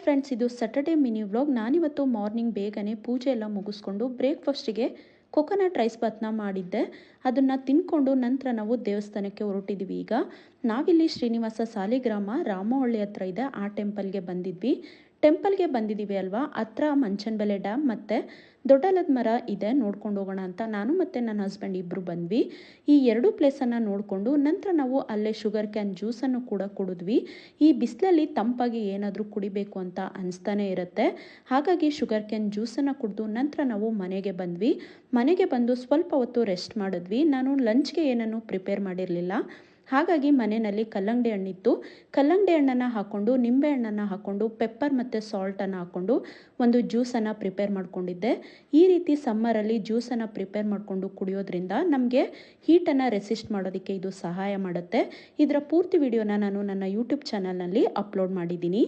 Friends, ಇದು Saturday mini vlog. ನಾನಿವತ್ತು morning ಬೇಗನೆ ಪೂಜೆ ಎಲ್ಲ ಮುಗಿಸ್ಕೊಂಡು ಬ್ರೇಕ್ಫಾಸ್ಟಿಗೆ ಕೊಕೊನಟ್ ರೈಸ್ ಬಾತ್ನ ಮಾಡಿದ್ದೆ. ಅದನ್ನು ತಿನ್ಕೊಂಡು ನಂತರ ನಾವು ದೇವಸ್ಥಾನಕ್ಕೆ ಹೊರಟಿದ್ವಿ. ಈಗ ನಾವಿಲ್ಲಿ ಶ್ರೀನಿವಾಸ ಸಾಲಿಗ್ರಾಮ ರಾಮವಳ್ಳಿ ಹತ್ರ ಇದೆ, ಆ ಟೆಂಪಲ್ಗೆ ಬಂದಿದ್ದೀವಿ ಅಲ್ವಾ. ಹತ್ರ ಮಂಚನಬೆಲೆ ಡ್ಯಾಮ್ ಮತ್ತು ದೊಡ್ಡಲದ ಮರ ಇದೆ, ನೋಡ್ಕೊಂಡು ಹೋಗೋಣ ಅಂತ ನಾನು ಮತ್ತು ನನ್ನ ಹಸ್ಬೆಂಡ್ ಇಬ್ಬರು ಬಂದ್ವಿ. ಈ ಎರಡು ಪ್ಲೇಸನ್ನು ನೋಡಿಕೊಂಡು ನಂತರ ನಾವು ಅಲ್ಲೇ ಶುಗರ್ ಕ್ಯಾನ್ ಜ್ಯೂಸನ್ನು ಕೂಡ ಕುಡಿದ್ವಿ. ಈ ಬಿಸಿಲಲ್ಲಿ ತಂಪಾಗಿ ಏನಾದರೂ ಕುಡಿಬೇಕು ಅಂತ ಅನಿಸ್ತಾನೆ ಇರುತ್ತೆ. ಹಾಗಾಗಿ ಶುಗರ್ ಕ್ಯಾನ್ ಜ್ಯೂಸನ್ನು ಕುಡಿದು ನಂತರ ನಾವು ಮನೆಗೆ ಬಂದ್ವಿ. ಮನೆಗೆ ಬಂದು ಸ್ವಲ್ಪ ಹೊತ್ತು ರೆಸ್ಟ್ ಮಾಡಿದ್ವಿ. ನಾನು ಲಂಚ್ಗೆ ಏನನ್ನು ಪ್ರಿಪೇರ್ ಮಾಡಿರಲಿಲ್ಲ. ಹಾಗಾಗಿ ಮನೆಯಲ್ಲಿ ಕಲ್ಲಂಗಡಿ ಹಣ್ಣಿತ್ತು. ಕಲ್ಲಂಗಡಿ ಹಣ್ಣನ್ನು ಹಾಕ್ಕೊಂಡು ನಿಂಬೆ ಹಣ್ಣನ್ನು ಹಾಕ್ಕೊಂಡು ಪೆಪ್ಪರ್ ಮತ್ತು ಸಾಲ್ಟನ್ನು ಹಾಕ್ಕೊಂಡು ಒಂದು ಜ್ಯೂಸನ್ನು ಪ್ರಿಪೇರ್ ಮಾಡ್ಕೊಂಡಿದ್ದೆ. ಈ ರೀತಿ ಸಮ್ಮರಲ್ಲಿ ಜ್ಯೂಸನ್ನು ಪ್ರಿಪೇರ್ ಮಾಡಿಕೊಂಡು ಕುಡಿಯೋದ್ರಿಂದ ನಮಗೆ ಹೀಟನ್ನು ರೆಸಿಸ್ಟ್ ಮಾಡೋದಕ್ಕೆ ಇದು ಸಹಾಯ ಮಾಡುತ್ತೆ. ಇದರ ಪೂರ್ತಿ ವಿಡಿಯೋನ ನಾನು ನನ್ನ ಯೂಟ್ಯೂಬ್ ಚಾನಲ್ನಲ್ಲಿ ಅಪ್ಲೋಡ್ ಮಾಡಿದ್ದೀನಿ.